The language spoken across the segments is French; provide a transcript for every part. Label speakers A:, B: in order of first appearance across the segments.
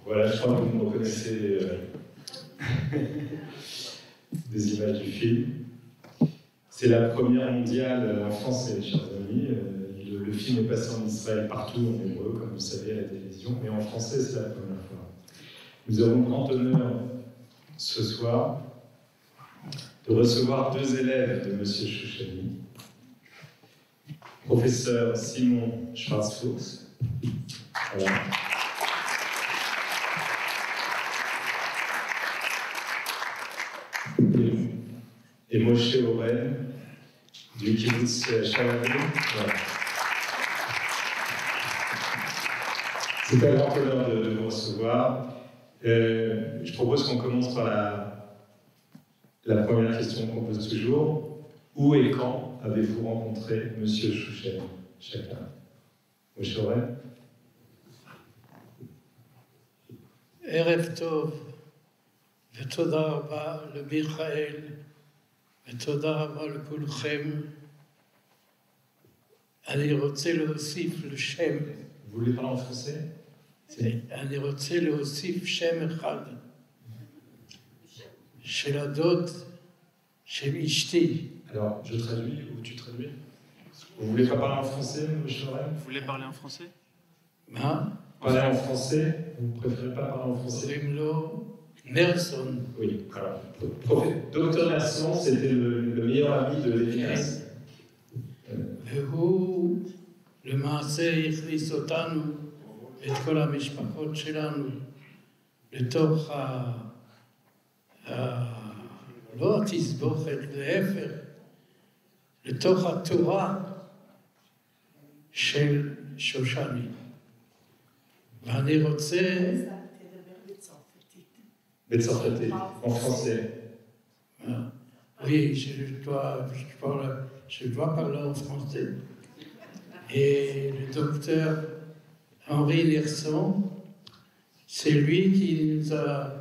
A: Voilà, je crois que vous me reconnaissez des images du film. C'est la première mondiale en français, chers amis. Le film est passé en Israël partout en hébreu, comme vous savez, à la télévision, mais en français, c'est la première fois. Nous avons le grand honneur ce soir de recevoir deux élèves de M. Chouchani, professeur Simon Schwarzfuchs. Voilà. Et Moshe Oren, du kibbutz Shalom. Voilà. C'est un grand honneur de vous recevoir. Je propose qu'on commence par la première question qu'on pose toujours. Où et quand avez-vous rencontré M. Chouchani, chacun? Moshe Oren.
B: ערב טוב, ותודה רבה למיכאל, ותודה רבה לכולכם. אני רוצה להוסיף לשם.
A: Vous voulez parler en français?
B: אני רוצה להוסיף שם אחד, של הדוד של אשתי.
A: Alors, je traduis ou tu traduis? Vous voulez pas parler en français, Moshe Oren?
C: Vous voulez parler en français?
B: מה?
A: Parler en français? Vous ne préférez pas parler en français?
B: קוראים לו נרסון.
A: Oui, alors, Docteur Nerson, c'était le meilleur ami de Lévinas.
B: והוא למעשה הכניס אותנו, את כל המשפחות שלנו, לתוך לא התסבוכת, להפך, לתוך התורה של שושני. ואני רוצה...
A: בצרפתית, en français.
B: Oui, je dois parler en français. Et le docteur Henri Nerson, c'est lui qui nous a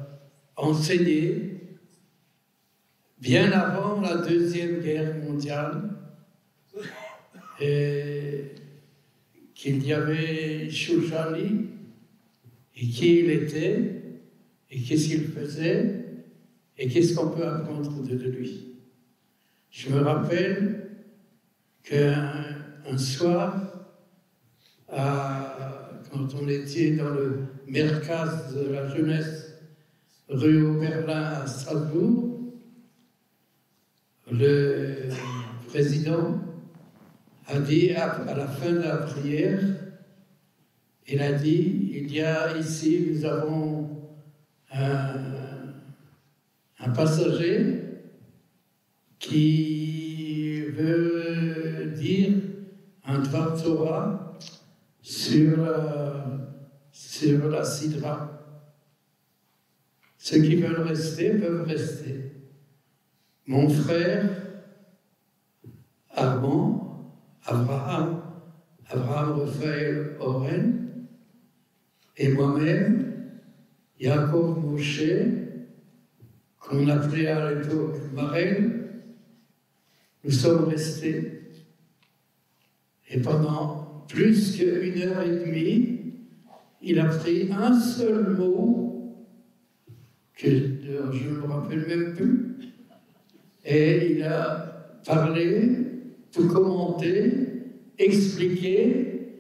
B: enseigné, bien avant la Deuxième Guerre mondiale, qu'il y avait Chouchani, et qui il était, et qu'est-ce qu'il faisait, et qu'est-ce qu'on peut apprendre de lui. Je me rappelle qu'un soir, quand on était dans le Merkaz de la jeunesse, rue Oberlin à Strasbourg, le président a dit à la fin de la prière, il a dit, il y a ici, nous avons un passager qui veut dire un Dvar Torah sur la Sidra. Ceux qui veulent rester peuvent rester. Mon frère, Abraham Raphaël Oren, et moi-même, Yaakov Moshe, qu'on appelait à l'époque Marel, nous sommes restés. Et pendant plus qu'1 heure et demie, il a pris un seul mot, que je ne me rappelle même plus, et il a parlé, tout commenté, expliqué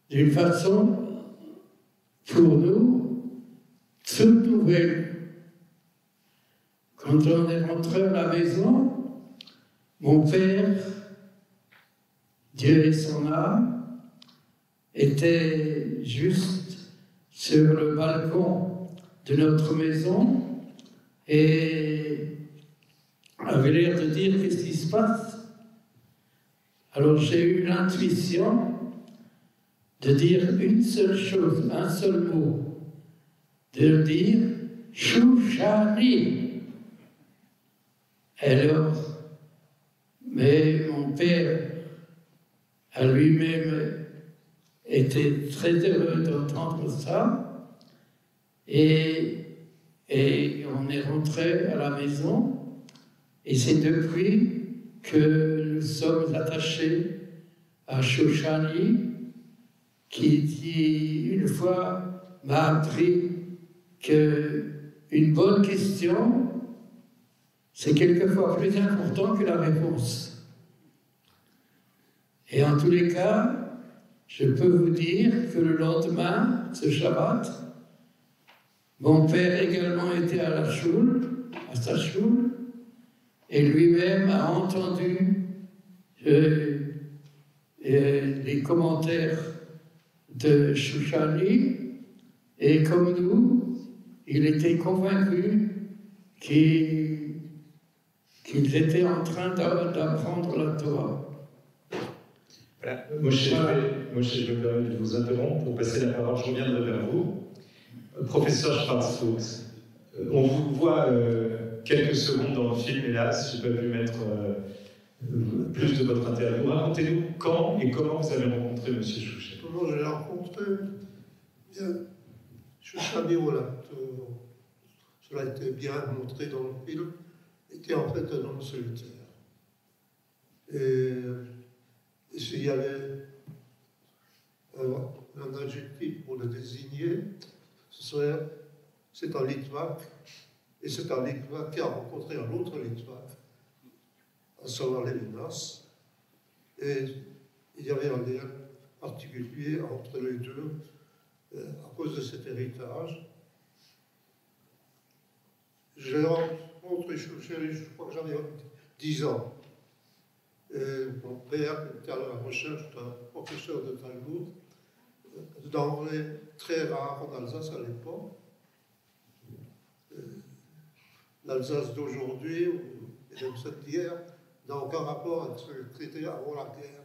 B: d'une façon pour nous toute nouvelle. Quand on est rentré à la maison, mon père, Dieu ait son âme, était juste sur le balcon de notre maison et avait l'air de dire qu'est-ce qui se passe. Alors j'ai eu l'intuition de dire une seule chose, un seul mot, de dire Chouchani. Alors, mais mon père a lui-même été très heureux d'entendre ça et on est rentré à la maison et c'est depuis que nous sommes attachés à Chouchani qui une fois m'a appris qu'une bonne question, c'est quelquefois plus important que la réponse. Et en tous les cas, je peux vous dire que le lendemain, ce Shabbat, mon père également était à sa choule, et lui-même a entendu les commentaires de Shoushani, et comme nous, il était convaincu qu'ils étaient en train d'apprendre la Torah.
A: Voilà. Moshe, je me permets de vous interrompre pour passer la parole. Je reviendrai vers vous. Professeur Schwarz-Fuchs, on vous voit quelques secondes dans le film, hélas, je n'ai pas pu mettre plus de votre interview. Racontez-nous quand et comment vous avez rencontré M. Chouchet.
C: Comment je l'ai rencontré? Bien, Chouchani, cela a été bien montré dans le film, était en fait un homme solitaire. Et s'il y avait un adjectif pour le désigner, c'est un Litvak, et c'est un Litvak qui a rencontré un autre Litvak, à savoir Lévinas, et il y avait un lien particulier entre les deux à cause de cet héritage. J'ai rencontré Chouchet, je crois que j'avais 10 ans. Mon père était à la recherche d'un professeur de Talmud, denrée très rare en Alsace à l'époque. L'Alsace d'aujourd'hui, et même celle d'hier, n'a aucun rapport avec ce qui était avant la guerre.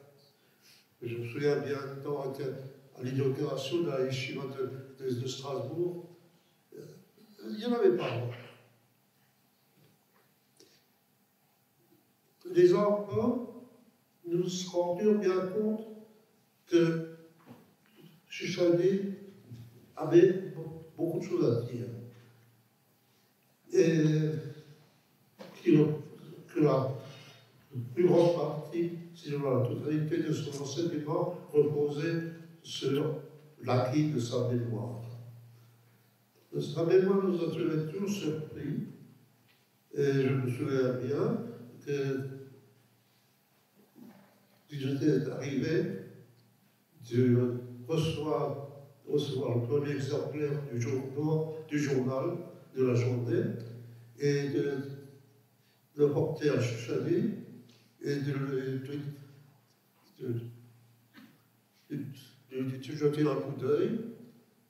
C: Je me souviens bien d'avoir été à l'inauguration de la yeshiva de Strasbourg. Il n'y en avait pas. Les enfants nous se rendurent bien compte que Chouchani avait beaucoup de choses à dire. Et que la plus grande partie, sinon la totalité de son enseignement, reposait sur l'acquis de sa mémoire. Sa mémoire nous a toujours surpris. Et je me souviens bien que j'étais arrivé de recevoir le premier exemplaire du journal de la journée et de le porter à Chouchani et de jeter un coup d'œil.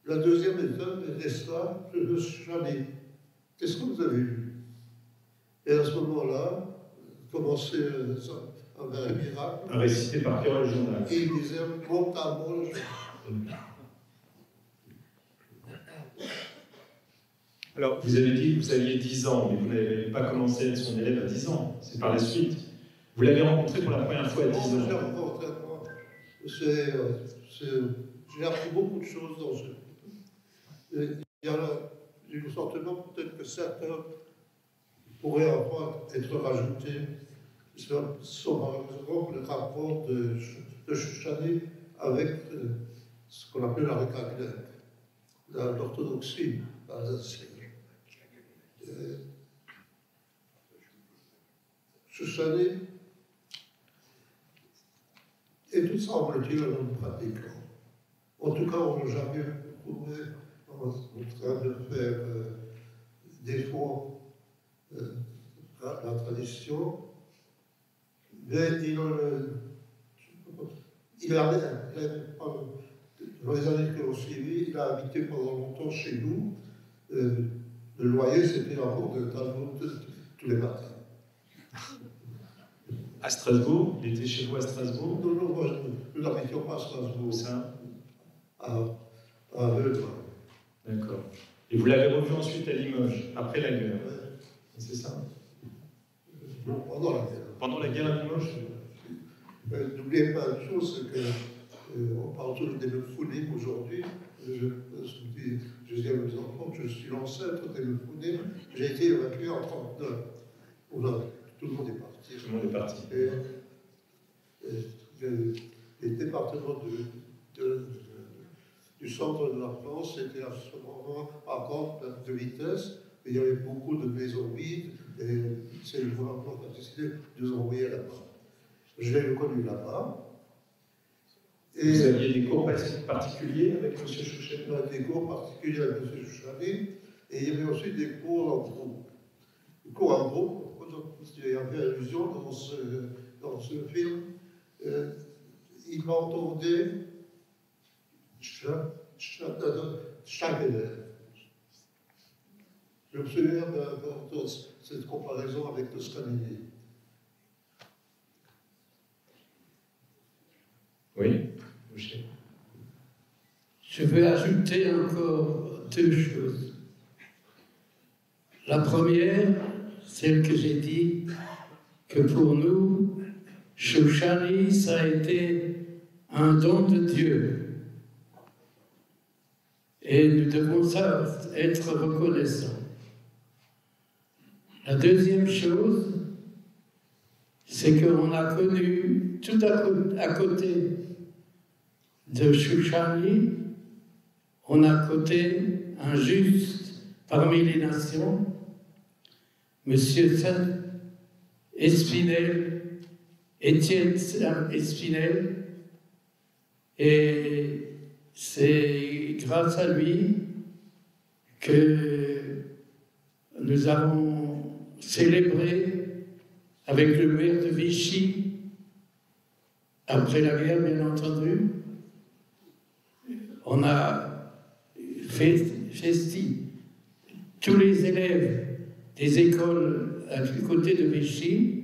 C: La deuxième étape était ça, je Chouchani, qu'est-ce que vous avez lu? Et à ce moment-là, commençait un miracle.
A: À réciter par cœur le journal.
C: Et il disait mot à mot le journal.
A: Alors, vous avez dit que vous aviez 10 ans, mais vous n'avez pas commencé à être son élève à 10 ans. C'est par la suite. Vous l'avez rencontré pour la première fois à 10 ans.
C: Je l'ai rencontré, j'ai appris beaucoup de choses dans ce. J'ai le sentiment peut-être que certains pourraient encore être rajoutés. Sur par exemple le rapport de Chouchani avec ce qu'on appelle la Réka grecque, l'orthodoxie alsacienne. Chouchani est tout semble-t-il un homme pratiquant. En tout cas, on n'a jamais trouvé en train de faire défaut à la tradition. Mais dans les années qui ont suivi, il a habité pendant longtemps chez nous. Le loyer, c'était en haut de Talmud tous les matins.
A: À Strasbourg? Il était chez vous à Strasbourg?
C: Non, moi, nous n'habitions pas à Strasbourg.
A: Ça?
C: À Veulin.
A: D'accord. Et vous l'avez revu ensuite à Limoges, après la guerre?
C: Ouais.
A: C'est ça?
C: Non, pendant la guerre.
A: Pendant la guerre à Limoges?
C: N'oubliez pas une chose, c'est qu'on parle toujours des Mephounim aujourd'hui. Je dis à mes enfants que je suis l'ancêtre des Mephounim. J'ai été évacué en 1939. Tout le monde est parti.
A: Tout le monde est parti.
C: Et les départements du centre de la France était à ce moment encore de vitesse. Il y avait beaucoup de maisons vides et c'est le gouvernement qui a décidé de nous envoyer là-bas. Je l'ai connu là-bas.
A: Et vous aviez des cours particuliers avec M. Chouchani?
C: Des cours particuliers avec M. Chouchani, et il y avait aussi des cours en groupe. Les cours en groupe, il y avait allusion dans ce film, il m'entendait chaque élève. Je me souviens de cette comparaison avec Toscanini.
A: Oui.
B: Je vais ajouter encore deux choses. La première, celle que j'ai dit, que pour nous, Chouchani, ça a été un don de Dieu. Et nous devons être reconnaissants. La deuxième chose, c'est qu'on a connu tout à côté de Chouchani, on a côté un juste parmi les nations, M. Espinel, Étienne Espinel, et c'est grâce à lui que nous avons célébré avec le maire de Vichy, après la guerre bien entendu, on a festi tous les élèves des écoles à côté de Vichy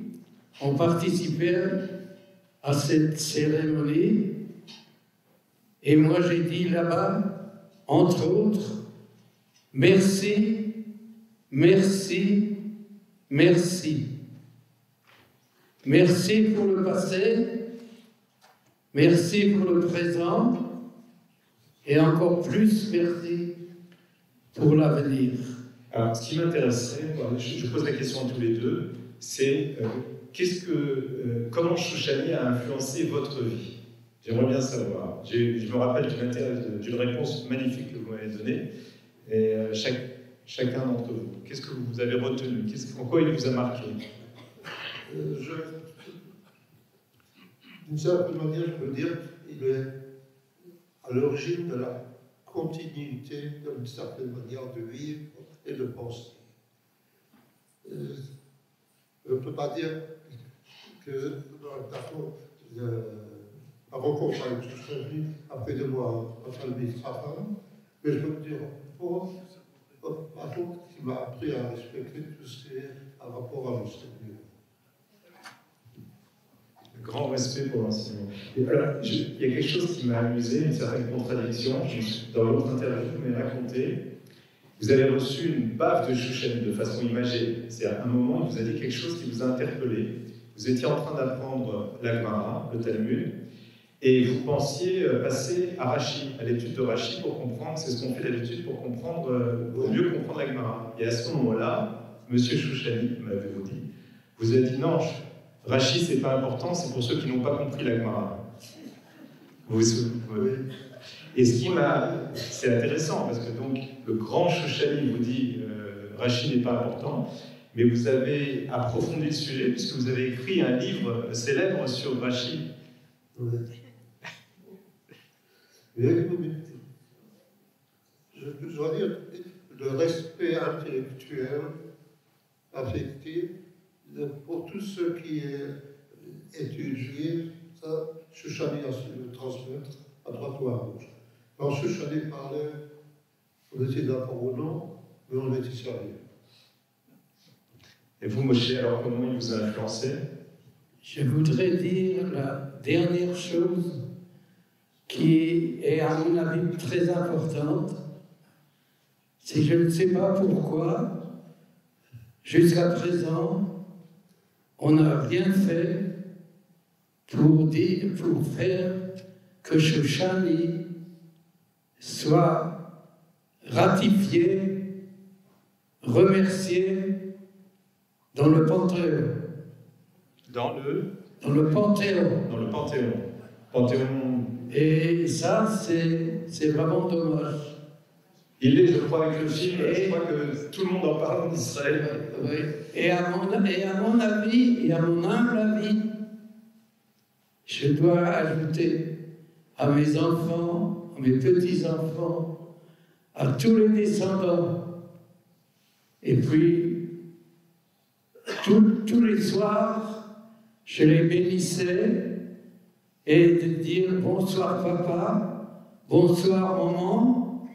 B: ont participé à cette cérémonie. Et moi j'ai dit là-bas, entre autres, merci, merci, merci. Merci pour le passé, merci pour le présent, et encore plus merci pour l'avenir.
A: Alors, ce qui m'intéresserait, je pose la question à tous les deux, c'est comment Chouchani a influencé votre vie? J'aimerais bien savoir. Je me rappelle d'une réponse magnifique que vous m'avez donnée, et chacun d'entre vous. Qu'est-ce que vous avez retenu? En quoi il vous a marqué?
C: D'une certaine manière, je peux dire, il est à l'origine de la continuité d'une certaine manière de vivre et de penser. Je ne peux pas dire que la rencontre avec Chouchani a fait de moi un administrateur, mais je peux dire, par contre, il m'a appris à respecter tout ce qui est à rapport à l'enseignement.
A: Grand respect pour l'enseignement. Il y a quelque chose qui m'a amusé, une certaine contradiction. Dans l'autre interview, vous m'avez raconté, vous avez reçu une baffe de Chouchani de façon imagée. C'est à un moment, il vous a dit quelque chose qui vous a interpellé. Vous étiez en train d'apprendre la Gemara, le Talmud, et vous pensiez passer à Rashi, à l'étude de Rashi pour comprendre, c'est ce qu'on fait d'habitude pour mieux comprendre la Gemara. Et à ce moment-là, M. Chouchani, m'avez-vous dit, vous a dit non, Rashi, c'est pas important, c'est pour ceux qui n'ont pas compris la Gemara. Vous vous souvenez? Et c'est intéressant, parce que donc, le grand Chouchani vous dit Rashi n'est pas important, mais vous avez approfondi le sujet, puisque vous avez écrit un livre célèbre sur Rashi.
C: Oui. Je dois dire, le respect intellectuel, affectif, pour tous ceux qui étudient, ça, Chouchani a su le transmettre à droite ou à gauche. Quand Chouchani parlait, on était d'accord ou non, mais on était sérieux.
A: Et vous, Moshe, alors comment il vous a influencé?
B: Je voudrais dire la dernière chose qui est, à mon avis, très importante. C'est que je ne sais pas pourquoi, jusqu'à présent, on n'a rien fait pour faire que Chouchani soit ratifié, remercié dans le Panthéon.
A: Dans le
B: Panthéon.
A: Dans le Panthéon. Panthéon
B: Et ça, c'est vraiment dommage.
A: Il est, je crois, avec le film, je crois que tout le monde en parle en Israël.
B: Oui. Et à mon avis, et à mon humble avis, je dois ajouter à mes enfants, à mes petits-enfants, à tous les descendants, et puis tous les soirs, je les bénissais, et de dire bonsoir papa, bonsoir maman,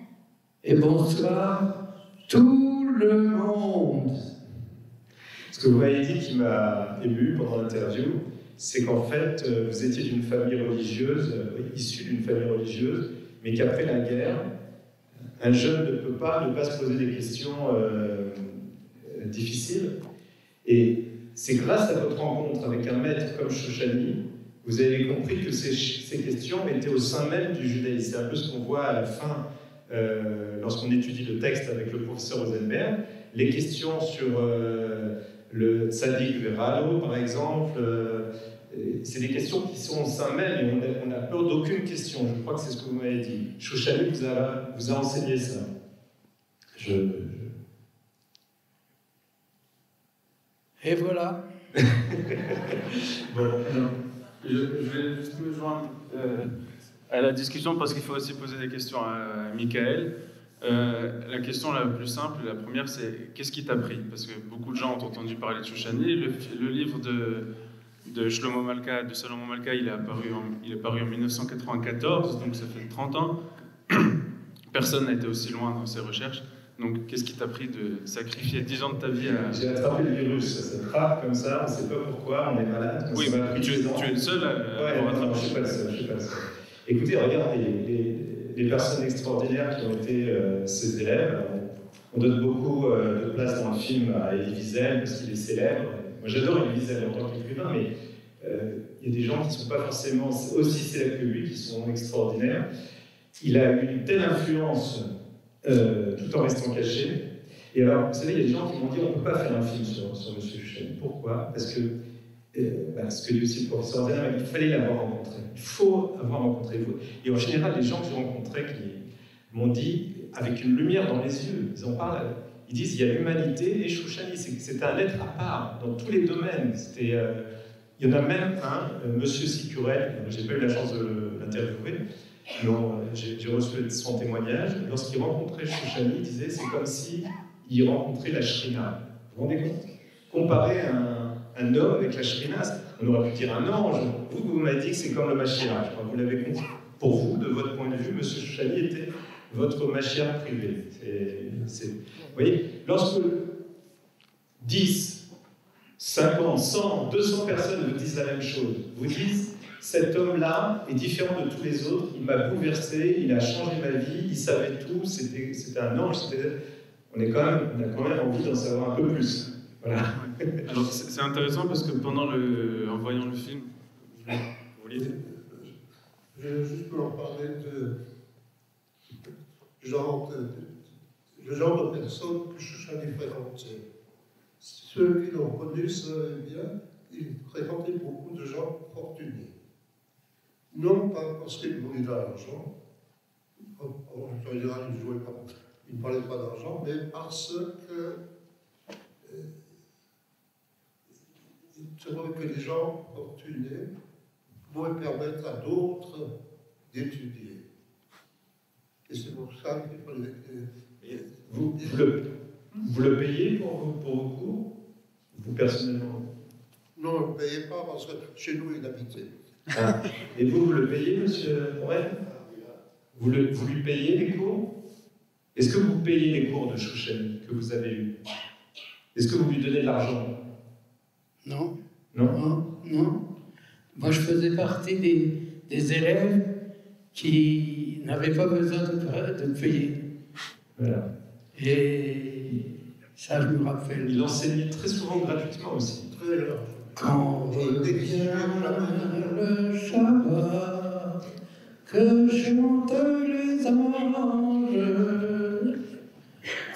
B: et bonsoir tout le monde.
A: Ce que vous m'avez dit qui m'a ému pendant l'interview, c'est qu'en fait, vous étiez d'une famille religieuse, issue d'une famille religieuse, mais qu'après la guerre, un jeune ne peut pas ne pas se poser des questions difficiles. Et c'est grâce à votre rencontre avec un maître comme Shoushani, vous avez compris que ces questions étaient au sein même du judaïsme. C'est un peu ce qu'on voit à la fin, lorsqu'on étudie le texte avec le professeur Rosenberg. Les questions sur le tzaddik veralo, par exemple, c'est des questions qui sont au sein même et on n'a peur d'aucune question. Je crois que c'est ce que vous m'avez dit. Shoushani vous a enseigné ça.
B: Et voilà.
D: Bon, je vais juste me joindre à la discussion parce qu'il faut aussi poser des questions à Michael. La question la plus simple, la première, c'est qu'est-ce qui t'a pris? Parce que beaucoup de gens ont entendu parler de Shoushani. Le livre de Shlomo Malka, de Salomon Malka, il est paru en 1994, donc ça fait 30 ans. Personne n'a été aussi loin dans ses recherches. Donc, qu'est-ce qui t'a pris de sacrifier 10 ans de ta vie à...
A: J'ai attrapé le virus, ça frappe comme ça, on ne sait pas pourquoi, on est malade.
D: Oui, tu es le seul à
A: avoir attrapé. Je ne suis pas le seul. Écoutez, regardez, les personnes extraordinaires qui ont été ses élèves, on donne beaucoup de place dans le film à Elie Wiesel parce qu'il est célèbre. Moi, j'adore Elie Wiesel en tant qu'écrivain, mais il y a des gens qui ne sont pas forcément aussi célèbres que lui, qui sont extraordinaires. Il a eu une telle influence tout en restant caché. Et alors, vous savez, il y a des gens qui m'ont dit on ne peut pas faire un film sur M. Shoushani. Pourquoi? Parce que, ce que dit aussi le professeur Zéna, il fallait l'avoir rencontré. Il faut avoir rencontré. Et en général, les gens que j'ai rencontrés qui m'ont dit, avec une lumière dans les yeux, ils en parlent, ils disent il y a l'humanité et Shoushani, c'était un être à part dans tous les domaines. Il y en a même un, M. Sicurel, j'ai pas eu la chance de l'interviewer, j'ai reçu son témoignage. Lorsqu'il rencontrait Shoushani, il disait c'est comme s'il rencontrait la Shrina. Vous vous rendez compte? Comparer un homme avec la Shrina, on aurait pu dire un ange. Vous m'avez dit que c'est comme le Mashiach. Vous l'avez compris. Pour vous, de votre point de vue, M. Shoushani était votre Mashiach privé. Vous voyez, lorsque 10, 50, 100, 200 personnes vous disent la même chose, vous dites cet homme-là est différent de tous les autres, il m'a bouleversé, il a changé ma vie, il savait tout, c'était un ange, on a quand même envie d'en savoir un peu plus. Voilà.
D: Alors c'est intéressant parce que en voyant le film, vous vouliez dire?
C: Je vais juste en parler le genre de personnes que Shoushani fréquentait. Ceux qui l'ont connu savaient bien qu'il fréquentait beaucoup de gens fortunés. Non pas parce qu'il voulait de l'argent, en général il ne parlait pas d'argent, mais parce que il trouvait que les gens fortunés pouvaient permettre à d'autres d'étudier. Et c'est pour ça qu'il fallait...
A: Vous le payez pour vos cours? Vous personnellement?
C: Non, on ne le payait pas parce que chez nous il habitait.
A: Ah. Et vous le payez, monsieur Morel? Vous lui payez les cours? Est-ce que vous payez les cours de Shoushani que vous avez eus? Est-ce que vous lui donnez de l'argent?
B: Non.
A: Non?
B: Non. Moi, je faisais partie des élèves qui n'avaient pas besoin de payer.
A: Voilà.
B: Et ça, je me rappelle.
A: Il enseignait très souvent gratuitement aussi.
C: Très large.
B: Quand revient le Shabbat, que chantent les anges.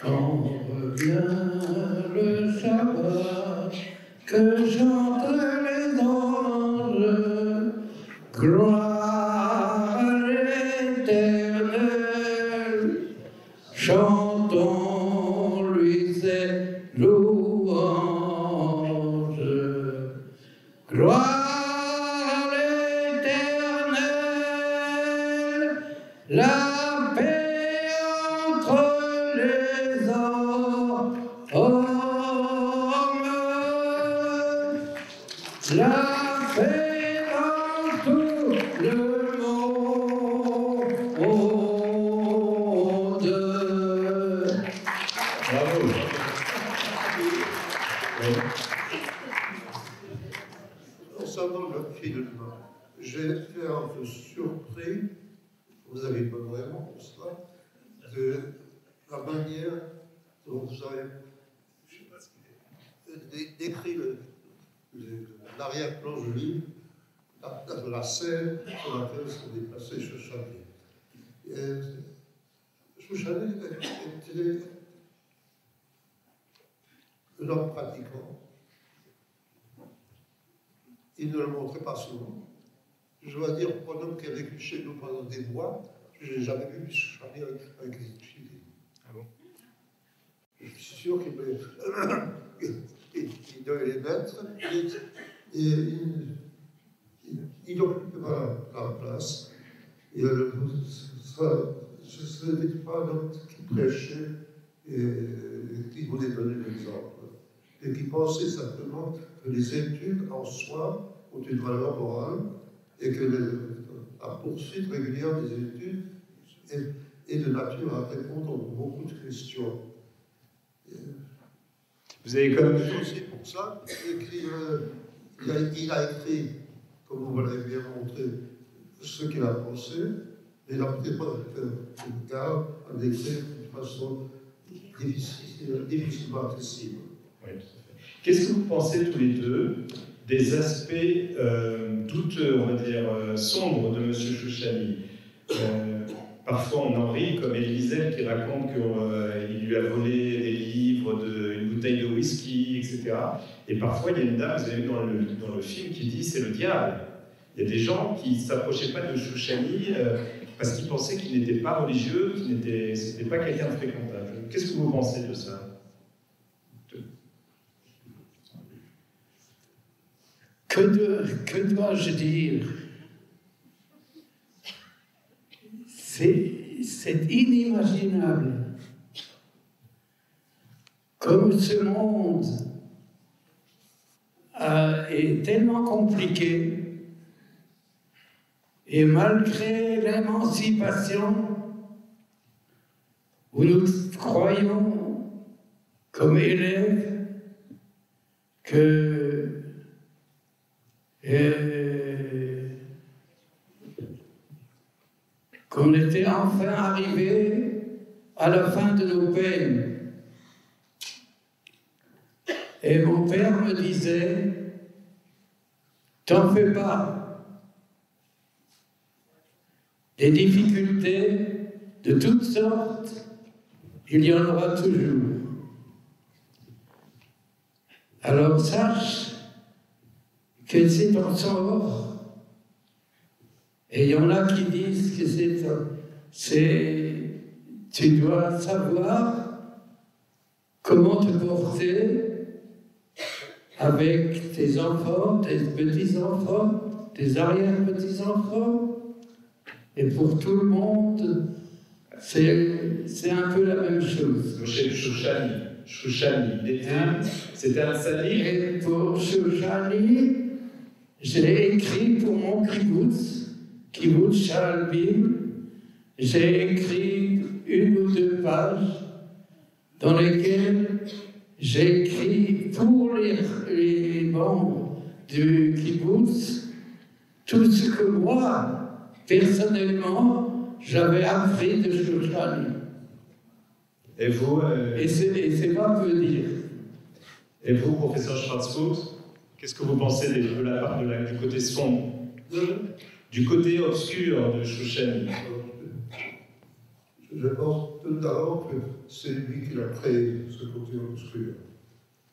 B: Quand revient le Shabbat, que chantent les anges. Gloire ses louanges. Gloire à l'Éternel, la paix entre les hommes, la paix dans tout le monde.
A: Bravo.
C: Concernant le film, j'ai été un peu surpris, vous avez pas vraiment pour cela, de la manière dont vous avez décrit l'arrière-plan du livre, la scène sur laquelle se déplaçait Chouchani. Chouchani était un homme pratiquant. Il ne le montrait pas souvent. Je dois dire, pour un homme qui a vécu chez nous pendant des mois, je n'ai jamais vu Chouchani avec les Chili.
A: Ah bon?
C: Je suis sûr qu'il devait les mettre. Il occupait la place. Et ce n'était pas un homme qui prêchait et qui voulait donner l'exemple. Et qui pensait simplement que les études en soi ont une valeur morale et que la poursuite régulière des études est de nature à répondre à beaucoup de questions.
A: Vous avez comme...
C: C'est aussi pour ça qu'il a écrit, comme vous l'avez bien montré, ce qu'il a pensé, mais il a peut-être pas le cas à l'écrire de façon difficilement accessible.
A: Oui, tout à fait. Qu'est-ce que vous pensez tous les deux des aspects on va dire, sombres de M. Chouchani? Parfois on en rit, comme Élisée qui raconte qu'il lui a volé des livres, une bouteille de whisky, etc. Et parfois il y a une dame, vous avez vu dans le film, qui dit c'est le diable. Il y a des gens qui ne s'approchaient pas de Chouchani parce qu'ils pensaient qu'il n'était pas religieux, c'était pas quelqu'un de fréquentable. Qu'est-ce que vous pensez de ça?
B: Que dois-je dire? C'est inimaginable. Comme ce monde est tellement compliqué, et malgré l'émancipation, où nous croyons comme élèves qu'on était enfin arrivé à la fin de nos peines. Et mon père me disait, t'en fais pas. Des difficultés de toutes sortes, il y en aura toujours. Alors sache que c'est ton sort. Et il y en a qui disent que tu dois savoir comment te porter avec tes enfants, tes petits-enfants, tes arrière-petits-enfants. Et pour tout le monde, c'est un peu la même chose.
A: Chez Chouchani, c'était un sadique.
B: Et pour Chouchani, j'ai écrit pour mon kibbutz Shalbim, j'ai écrit 1 ou 2 pages dans lesquelles j'ai écrit pour les membres du kibbutz tout ce que moi, personnellement, j'avais appris de Chouchani.
A: Et vous
B: Et c'est pas peu dire.
A: Et vous, professeur Schwarzfuß, qu'est-ce que vous pensez du côté sombre, du côté obscur de Chouchani?
C: Je pense tout d'abord que c'est lui qui l'a créé, ce côté obscur.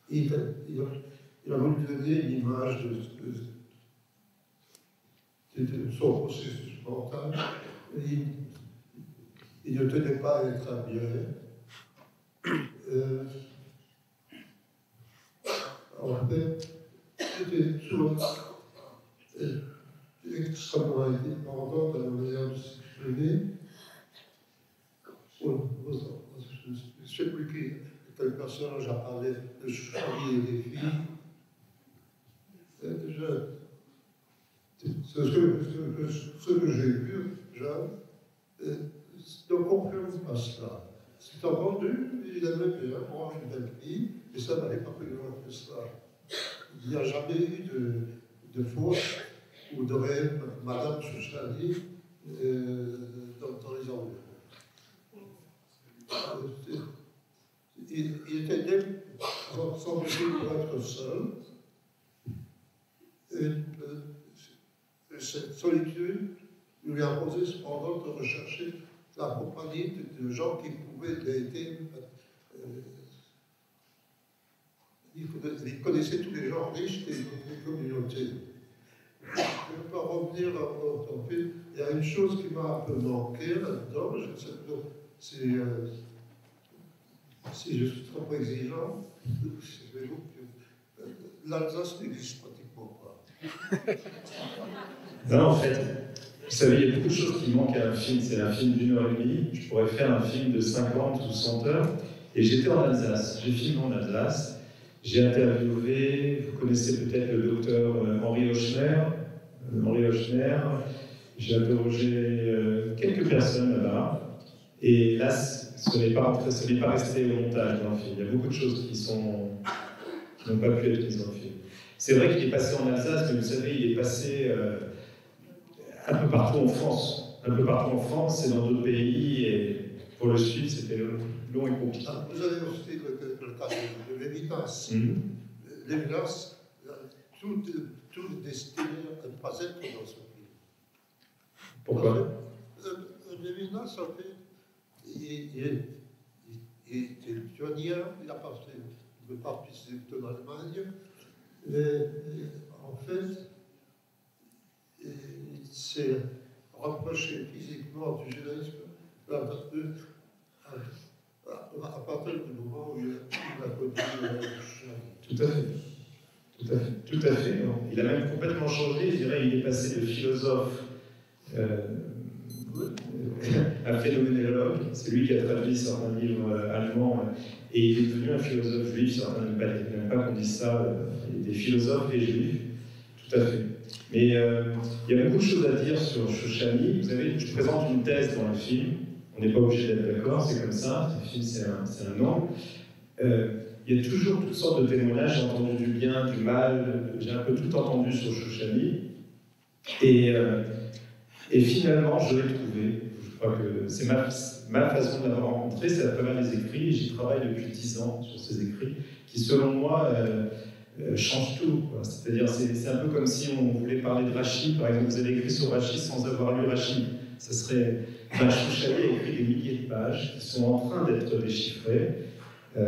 C: Il a voulu donner une image de son processus mental. Il ne tenait pas à être admiré. après, c'était toujours extrêmement indépendant dans la manière de s'exprimer. Je ne sais plus quel personnage a parlé de Chouchani et des filles. Ce que j'ai vu, Jean, ne confirme pas cela. C'est entendu, il aimait bien, moi, une belle fille, et ça n'allait pas plus loin que cela. Il n'y a jamais eu de faute ou de réel Madame Chouchani dans les environnements. Il était né, semble-t-il, pour être seul. Cette solitude lui a imposé cependant de rechercher la compagnie de gens qui pouvaient l'aider. Il connaissait tous les gens riches des communautés. Je ne vais pas revenir au film. Il y a une chose qui m'a un peu manqué là-dedans, je ne sais pas si je suis trop exigeant, l'Alsace n'existe pratiquement pas.
A: Non, en fait, vous savez, il y a beaucoup de choses qui manquent à un film. C'est un film d'1h30. Je pourrais faire un film de 50 ou 100 heures. Et j'étais en Alsace. J'ai filmé en Alsace. J'ai interviewé, vous connaissez peut-être le docteur Henri Hochner. J'ai interrogé quelques personnes là-bas. Et là, ce n'est pas resté au montage dans le film. Il y a beaucoup de choses qui n'ont pas pu être mises dans le film. C'est vrai qu'il est passé en Alsace, mais vous savez, il est passé un peu partout en France. Un peu partout en France et dans d'autres pays. Et pour le Sud, c'était long et compliqué.
C: Vous avez aussi le cas de Lévinas. Lévinas, tout est destiné à ne pas être dans ce film.
A: Pourquoi?
C: Lévinas, en fait, il est pionnier, il a participé de l'Allemagne, mais en fait, il s'est rapproché physiquement du judaïsme à partir du moment où il a connu
A: Tout à fait. Tout à fait. Il a même complètement changé. Je dirais, il est passé de philosophe un phénoménologue, c'est lui qui a traduit certains livres allemands, et il est devenu un philosophe juif. Certains n'aiment pas qu'on dise ça, des philosophes et juifs, tout à fait. Mais il y a beaucoup de choses à dire sur Chouchani. Vous savez, je présente une thèse dans le film, on n'est pas obligé d'être d'accord, c'est comme ça, le film c'est un angle. Il y a toujours toutes sortes de témoignages, j'ai entendu du bien, du mal, j'ai un peu tout entendu sur Chouchani, et finalement je l'ai trouvé. Je crois que c'est ma façon de l'avoir rencontré, c'est à travers les écrits. J'y travaille depuis 10 ans sur ces écrits, qui selon moi changent tout. C'est-à-dire, c'est un peu comme si on voulait parler de Rachid. Par exemple, vous avez écrit sur Rachid sans avoir lu Rachid. Ça serait... Chouchani a écrit des milliers de pages qui sont en train d'être déchiffrées. Il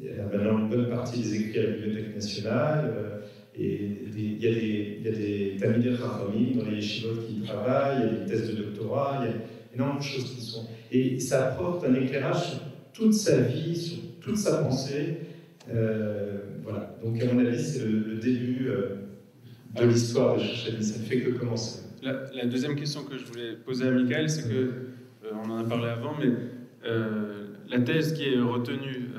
A: y a maintenant une bonne partie des écrits à la Bibliothèque nationale. Et il y a des Talmidei Chachamim dans les yeshivot qui travaillent, il y a des thèses de doctorat, il y a énormément de choses qui sont... Et ça apporte un éclairage sur toute sa vie, sur toute sa pensée. Voilà. Donc, à mon avis, c'est le début de l'histoire de Chouchani. Ça ne fait que commencer.
D: La deuxième question que je voulais poser à Michael, c'est que, on en a parlé avant, mais la thèse qui est retenue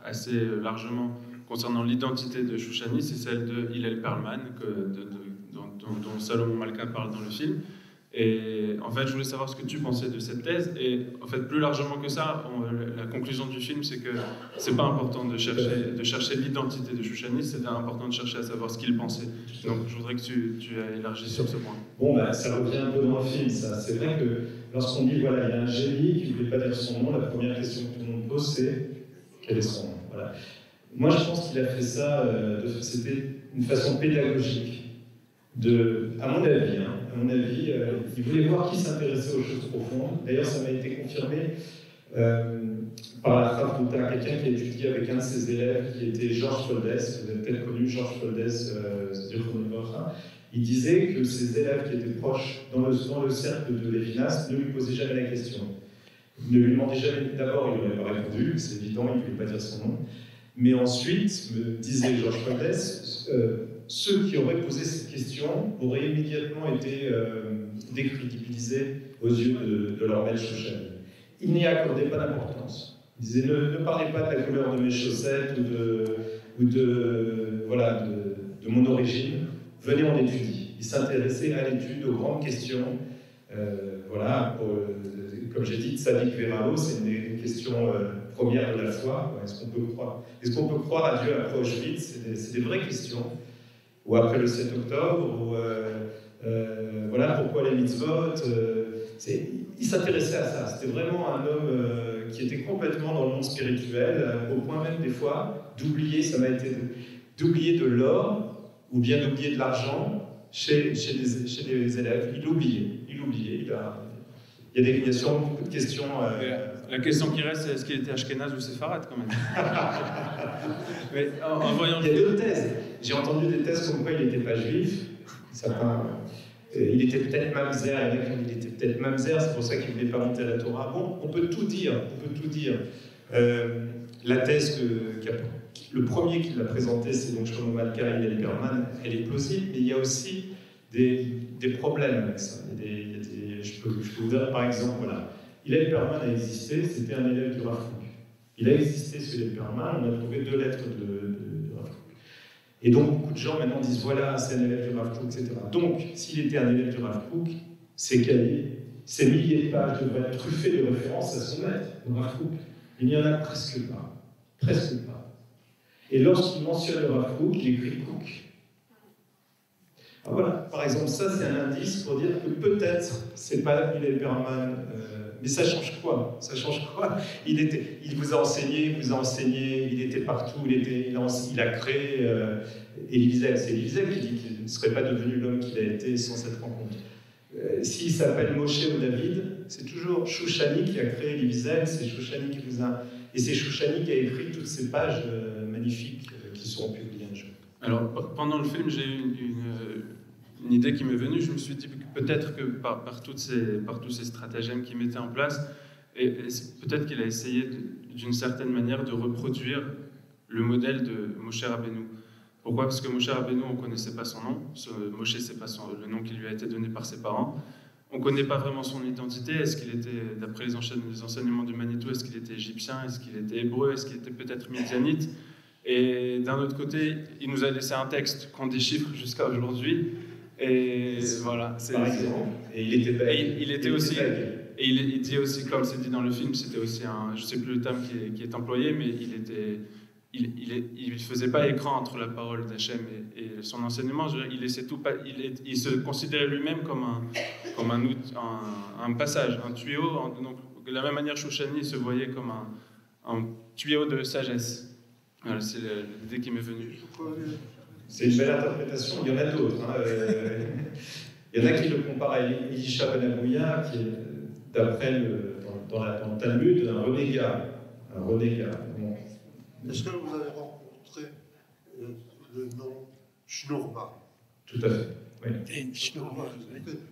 D: assez largement concernant l'identité de Chouchani, c'est celle de Hillel Perlman, dont Salomon Malka parle dans le film. Et en fait, je voulais savoir ce que tu pensais de cette thèse. Et en fait, plus largement que ça, la conclusion du film, c'est que c'est pas important de chercher l'identité de Chouchani, c'est important de chercher à savoir ce qu'il pensait. Donc, je voudrais que tu élargisses sur ce point.
A: Bon, ça revient un peu dans le film, ça. C'est vrai que lorsqu'on dit, voilà, il y a un génie qui ne voulait pas dire son nom, la première question que tout le monde pose, c'est quel est son nom? Voilà. Moi, je pense qu'il a fait ça, c'était une façon pédagogique. À mon avis, il voulait voir qui s'intéressait aux choses profondes. D'ailleurs, ça m'a été confirmé par la Chavruta, quelqu'un qui a étudié avec un de ses élèves, qui était Georges Foldes. Vous avez peut-être connu Georges Foldes, il disait que ses élèves qui étaient proches dans le cercle de Lévinas ne lui posaient jamais la question. Ne lui demandaient jamais. D'abord, il n'aurait pas répondu, c'est évident, il ne voulait pas dire son nom. Mais ensuite, me disait Georges Podès, ceux qui auraient posé cette question auraient immédiatement été décrédibilisés aux yeux de leur maître Chouchani. Il n'y accordait pas d'importance. Il disait ne parlez pas de la couleur de mes chaussettes ou de mon origine, venez on étudie. Il s'intéressait à l'étude, aux grandes questions. Comme j'ai dit, Tzadik Verao, c'est une question première de la foi. Est-ce qu'on peut croire à Dieu après Auschwitz? C'est des vraies questions. Ou après le 7 octobre, ou pourquoi les mitzvot. Il s'intéressait à ça. C'était vraiment un homme qui était complètement dans le monde spirituel, au point même des fois d'oublier, ça m'a été d'oublier de l'or, ou bien d'oublier de l'argent chez les élèves. Il oubliait. Il y a sûrement beaucoup de questions.
D: La question qui reste, c'est est-ce qu'il était ashkénaze ou séfarade quand même? Mais en voyant
A: il y a d'autres thèses. J'ai entendu des thèses comme quoi il n'était pas juif. Certains, il était peut-être mamzer. Il y en a qui ont dit qu'il était peut-être mamzer. C'est pour ça qu'il ne voulait pas monter à la Torah. Bon, on peut tout dire. La thèse le premier qui l'a présentée, c'est donc Shlomo Malka et Yael Berman. Elle est plausible, mais il y a aussi des problèmes avec ça. Je peux vous dire, par exemple, Yael Berman a existé, c'était un élève du Rav Kook. Il a existé, ce Yael Berman, on a trouvé 2 lettres de Rav Kook. Et donc, beaucoup de gens maintenant disent, voilà, c'est un élève du Rav Kook, etc. Donc, s'il était un élève du Rav Kook, ses cahiers, ses milliers de pages devraient être truffés de références à son maître, le Rav Kook. Il n'y en a presque pas. Presque pas. Et lorsqu'il mentionne le Rav Kook, il écrit Kook. Alors voilà, par exemple, ça c'est un indice pour dire que peut-être c'est pas Yael Berman, mais ça change quoi? Il vous a enseigné, il était partout, il a créé Elie Wiesel. C'est Elie Wiesel qui dit qu'il ne serait pas devenu l'homme qu'il a été sans cette rencontre. S'il s'appelle Moshe ou David, c'est toujours Chouchani qui a créé Elie Wiesel, c'est Chouchani qui vous a... Et c'est Chouchani qui a écrit toutes ces pages magnifiques qui seront publiées un jour.
D: Alors, pendant le film, j'ai eu une idée qui m'est venue. Je me suis dit que peut-être que par tous ces stratagèmes qu'il mettait en place, et peut-être qu'il a essayé d'une certaine manière de reproduire le modèle de Moshe Rabbeinu. Pourquoi? Parce que Moshe Rabbeinu, on ne connaissait pas son nom. Moshe, ce n'est pas le nom qui lui a été donné par ses parents. On ne connaît pas vraiment son identité. Est-ce qu'il était, d'après les enseignements du Manitou, est-ce qu'il était égyptien? Est-ce qu'il était hébreu? Est-ce qu'il était peut-être midianite? Et d'un autre côté, il nous a laissé un texte qu'on déchiffre jusqu'à aujourd'hui. Et voilà.
A: Par exemple. Et il était bègue.
D: Il était aussi. Et il dit aussi, comme c'est dit dans le film, c'était aussi je ne sais plus le terme qui est employé, mais il ne faisait pas écran entre la parole d'Hachem et son enseignement. Il se considérait lui-même comme un passage, un tuyau. Donc, de la même manière, Chouchani se voyait comme un tuyau de sagesse. Voilà, c'est l'idée qui m'est venue.
A: C'est une belle interprétation, il y en a d'autres. Il y en a qui le comparent à Elisha Ben Abouya, qui est, d'après dans le Talmud, un renégat. Bon.
C: Est-ce que vous avez rencontré le nom Schnourba?
A: Tout à fait, oui.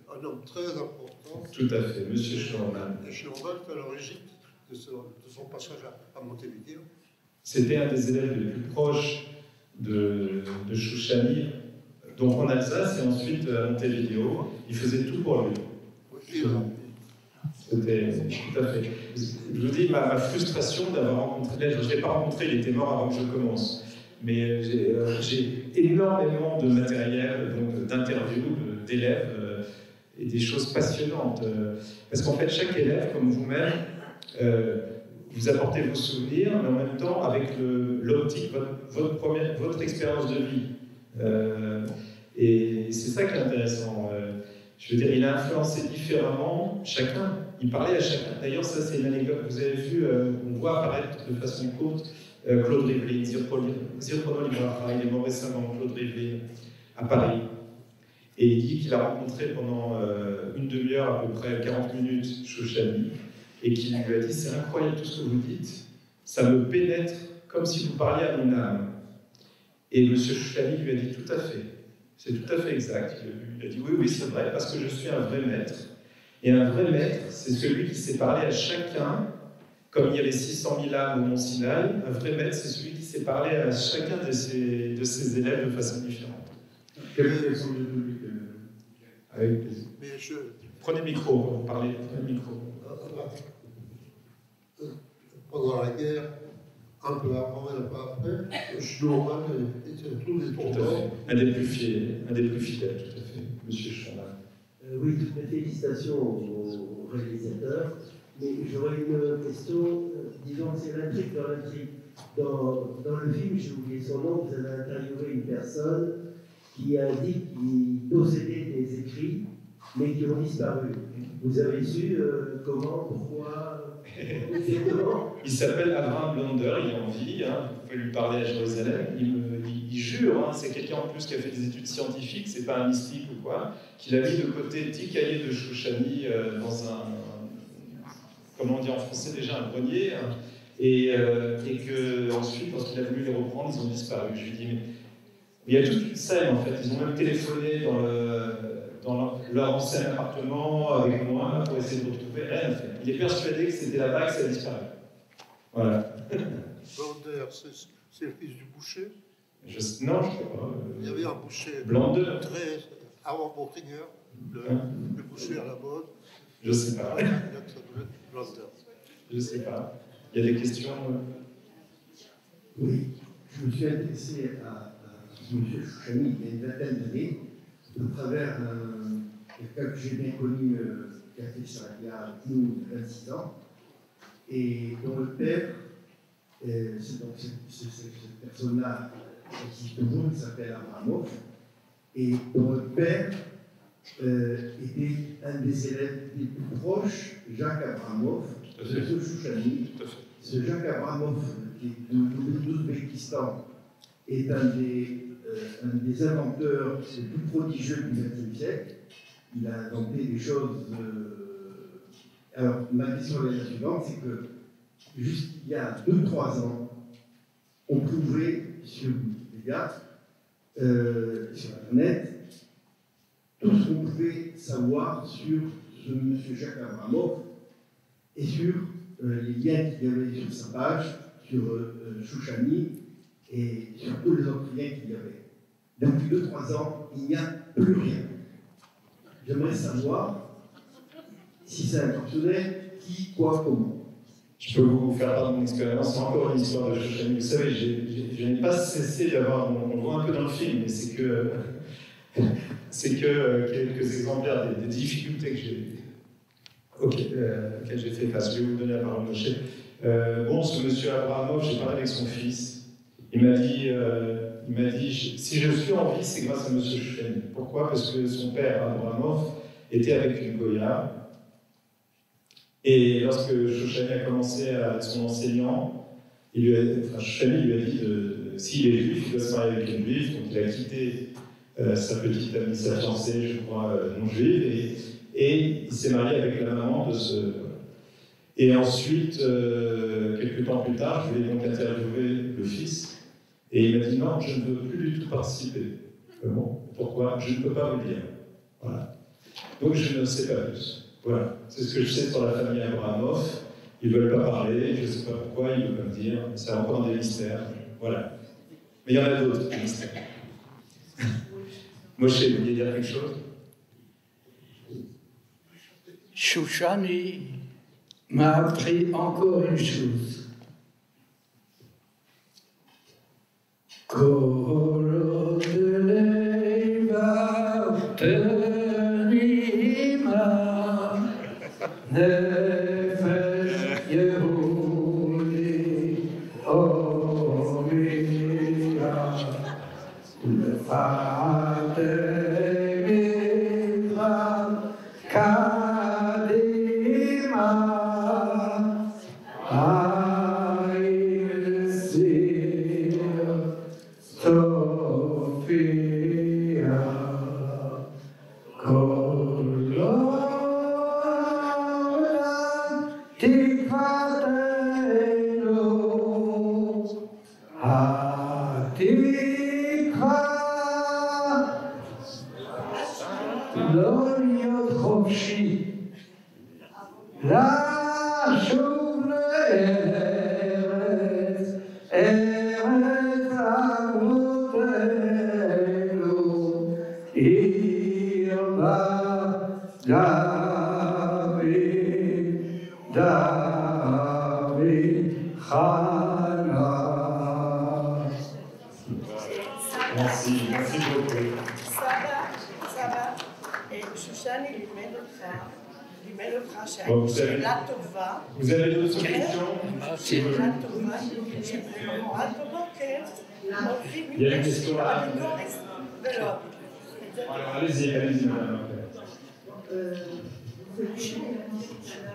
C: Un homme très important.
A: Tout à fait, Monsieur Schnorman.
C: Et Schnourba est à l'origine de son passage à Montevideo.
A: C'était un des élèves les plus proches de Chouchani, donc en Alsace et ensuite à Montevideo. Il faisait tout pour lui. C'était tout à fait. Je vous dis, ma frustration d'avoir rencontré, je ne l'ai pas rencontré, il était mort avant que je commence. Mais j'ai énormément de matériel, donc d'interviews, d'élèves, et des choses passionnantes. Parce qu'en fait, chaque élève, comme vous-même, vous apportez vos souvenirs, mais en même temps avec l'optique, votre expérience de vie. Et c'est ça qui est intéressant. Je veux dire, il a influencé différemment chacun. Il parlait à chacun. D'ailleurs, ça, c'est une anecdote. Vous avez vu, on voit apparaître de façon courte Claude Rivlin, Zirkono Libraha, il est mort récemment, Claude Rivlin, à Paris. Et il dit qu'il a rencontré pendant une demi-heure, à peu près 40 minutes, Chouchani, et qu'il lui a dit « C'est incroyable tout ce que vous dites, ça me pénètre comme si vous parliez à mon âme. » Et M. Chouchani lui a dit « Tout à fait, c'est tout à fait exact. » Il a dit « Oui, c'est vrai, parce que je suis un vrai maître. Et un vrai maître, c'est celui qui sait parler à chacun comme il y avait 600 000 âmes au Mont Sinaï, un vrai maître, c'est celui qui sait parler à chacun de ses élèves de façon différente.
E: Quel est l'exemple du public
A: Avec plaisir.
C: Mais
A: Prenez le micro, parlez, prenez le micro.
C: pendant la guerre, un peu avant et un peu après, Schlormann était tous les
A: Tout à
C: tournants.
A: fait. Un des plus fidèles, tout à fait, Monsieur Schlormann.
F: Oui, toutes mes félicitations aux réalisateurs. Mais j'aurais une question, disons, c'est l'intrigue dans l'intrigue. Dans le film, j'ai oublié son nom, vous avez interviewé une personne qui a dit qu'il possédait des écrits, mais qui ont disparu. Vous avez su comment, pourquoi, exactement?
A: Il s'appelle Abraham Blonder, il est en vie, hein, vous pouvez lui parler à Jérusalem, il jure, hein, c'est quelqu'un en plus qui a fait des études scientifiques, c'est pas un mystique ou quoi, qu'il a mis de côté 10 cahiers de Shoushani dans un, comment on dit en français déjà, un grenier, hein, et que ensuite, lorsqu'il a voulu les reprendre, ils ont disparu. Je lui dis, mais il y a toute une scène en fait, ils ont même téléphoné dans leur ancien appartement avec moi pour essayer de retrouver, rien à faire. Il est persuadé que c'était là-bas que ça a disparu. Voilà.
C: Blonder, c'est le fils du boucher.
A: Non, je ne sais pas.
C: Il y avait un boucher
A: Blonder.
C: très avant Montrigneur, le boucher à la mode.
A: Je ne sais pas.
C: Blonder.
A: Je ne sais pas. Il y a des questions
G: Oui, je me suis intéressé à M. Shoushani il y a une vingtaine d'années, à travers quelqu'un que j'ai bien connu, qui a fait sur la guerre avec nous il y a 26 ans, et dont le père, cette personne-là existe toujours, il s'appelle Abramov, et dont le père était un des élèves les plus proches, Jacques Abramov, de M. Shoushani. Ce Jacques Abramov, qui est d'Ouzbékistan, est un des inventeurs les plus prodigieux du XXe siècle. Il a inventé des choses. Alors, ma question est la suivante, c'est que juste il y a 2-3 ans, on trouvait sur Wikipédia, sur Internet, tout ce qu'on pouvait savoir sur ce monsieur Jacques Abramov et sur les liens qu'il y avait sur sa page, sur Shoushani et sur tous les autres liens qu'il y avait. Depuis 2-3 ans, il n'y a plus rien. J'aimerais savoir si ça fonctionnait, qui, quoi, comment.
A: Je peux vous faire part de mon expérience. C'est encore une histoire de Shoushani. Vous savez, je n'ai pas cessé d'avoir. On le voit un peu dans le film, mais c'est que quelques exemplaires des difficultés que auxquelles j'ai fait face. Je vais vous donner la parole, Moshe. Bon, ce monsieur Abramov, j'ai parlé avec son fils. Il m'a dit, si je suis en vie, c'est grâce à monsieur Shoushani. Pourquoi? Parce que son père, Abramov, était avec une Goya. Et lorsque Shoushani a commencé à être son enseignant, Shoushani lui a dit s'il est juif, il doit se marier avec une juive. Donc il a quitté sa petite amie, sa fiancée, je crois, non juive, et il s'est marié avec la maman de ce. Et ensuite, quelques temps plus tard, je vais donc interviewer le fils, et il m'a dit non, je ne veux plus du tout participer. Bon, pourquoi? Je ne peux pas vous le dire. Voilà. Donc je ne sais pas plus. Voilà. C'est ce que je sais sur la famille Abramov. Ils ne veulent pas parler, je ne sais pas pourquoi, ils ne veulent pas me dire. C'est encore des mystères. Voilà. Mais il y en a d'autres, des mystères. Moshe, vous vouliez dire quelque chose?
B: Shoushani m'a appris encore une chose. Koro de leva tenima nefesh Yehudi omira lefate mitra kadima Sophia, Kolora, Tikvatenu, Hatikva, Loriot Chofshi, La Chouvrei.
A: Merci beaucoup.
H: Ça va. Et Shushan, il met le frachet.
A: Bon, vous avez d'autres questions? Il y a une question là. Alors, allez-y, madame.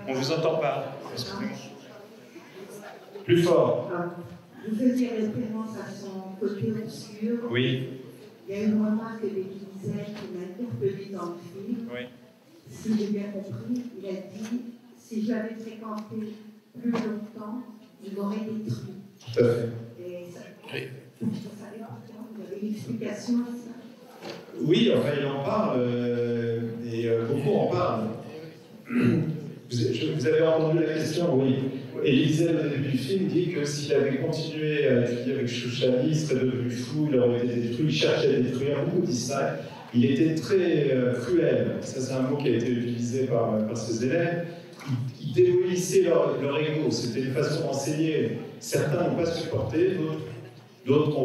A: On ne vous entend pas. Excusez-moi. Plus fort.
I: Vous faisiez référence à son côté obscur.
A: Oui.
I: Il y a une remarque d'Élisée qui m'a interpellée dans le film.
A: Oui.
I: Si j'ai bien compris, il a dit si je l'avais fréquenté plus longtemps, il m'aurait détruit.
A: Tout à fait.
I: Et ça, vous savez pourquoi? Vous avez une explication à ça?
A: Oui, enfin, il en parle, et beaucoup en parlent. Vous avez entendu la question, oui. Élisée, au début du film, dit que s'il avait continué à étudier avec Shoushani, il serait devenu fou, il aurait été détruit, il cherchait à détruire, beaucoup disent ça. Il était très cruel, ça c'est un mot qui a été utilisé par ses élèves. Il démolissait leur ego, c'était une façon d'enseigner. Certains n'ont pas supporté, d'autres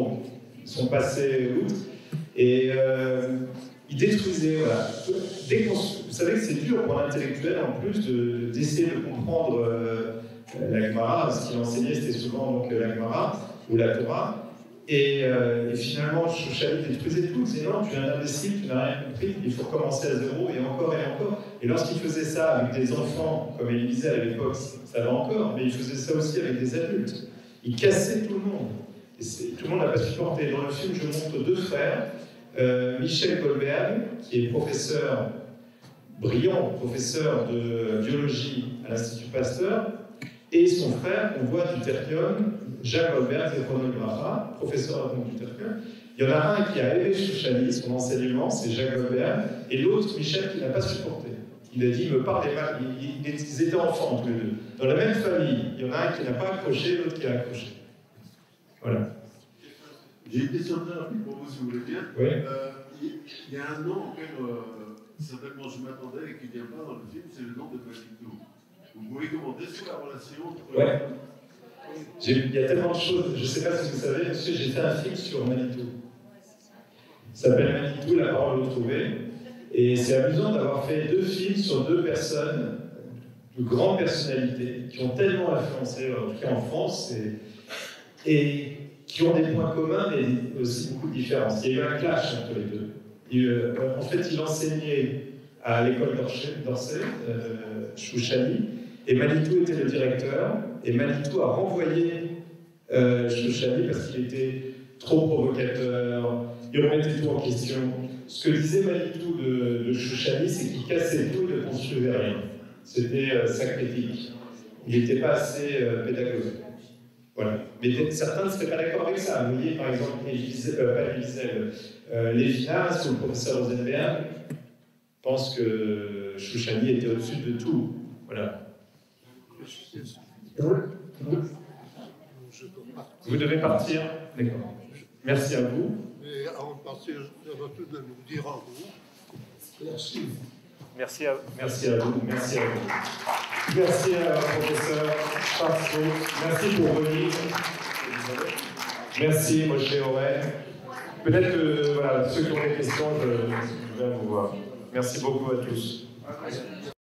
A: sont passés outre. Et il détruisait, voilà. Vous savez que c'est dur pour l'intellectuel en plus d'essayer de comprendre la Gemara, ce qu'il enseignait c'était souvent donc, la Gemara ou la Torah. Et finalement, Shoushani détruisait tout. Il disait non, tu es un imbécile, tu n'as rien compris, il faut recommencer à zéro et encore et encore. Et lorsqu'il faisait ça avec des enfants, comme il disait à l'époque, ça va encore, mais il faisait ça aussi avec des adultes. Il cassait tout le monde. Et tout le monde n'a pas supporté. Dans le film, je montre deux frères. Michel Goldberg, qui est professeur brillant, professeur de biologie à l'Institut Pasteur, et son frère, on voit du Tertium, Jacques Goldberg, Zéphronographa, professeur du Tertium. Il y en a un qui a aimé Shoushani, son enseignement, c'est Jacques Goldberg, et l'autre, Michel, qui n'a pas supporté. Il a dit, il me parlait mal, ils étaient enfants tous les deux. Dans la même famille, il y en a un qui n'a pas accroché, l'autre qui a accroché. Voilà.
E: J'ai une question très rapide pour vous, si vous voulez bien.
A: Oui.
E: Il y a un nom auquel certainement je m'attendais et qui ne vient pas dans le film, c'est le nom de Manitou. Vous pouvez commenter sur la relation entre...
A: Ouais. Il y a tellement de choses. Je ne sais pas si vous savez, monsieur, j'ai fait un film sur Manitou. Ça s'appelle Manitou, la parole retrouvée. Et c'est amusant d'avoir fait deux films sur deux personnes de grandes personnalités qui ont tellement influencé, en tout cas en France, et qui ont des points communs, mais aussi beaucoup de différences. Il y a eu un clash entre les deux. En fait, il enseignait à l'école d'Orsay, Shoushani, et Manitou était le directeur, et Manitou a renvoyé Shoushani parce qu'il était trop provocateur, il remettait tout en question. Ce que disait Manitou de Shoushani, c'est qu'il cassait tout et ne construisait rien. C'était sa critique. Il n'était pas assez pédagogique. Voilà. Mais certains ne seraient pas d'accord avec ça. Vous voyez, par exemple, Lévinas ou le professeur Rosenberg pense que Shoushani était au-dessus de tout. Voilà. Vous devez partir. D'accord. Merci à vous.
C: Et avant de partir, je dois tout de même vous dire en vous. Merci.
A: Merci à vous. Merci à vous. Merci à professeur Charceau. Merci pour venir. Merci, Moshe Oren. Peut-être que voilà, ceux qui ont des questions, je vais vous voir. Merci beaucoup à tous.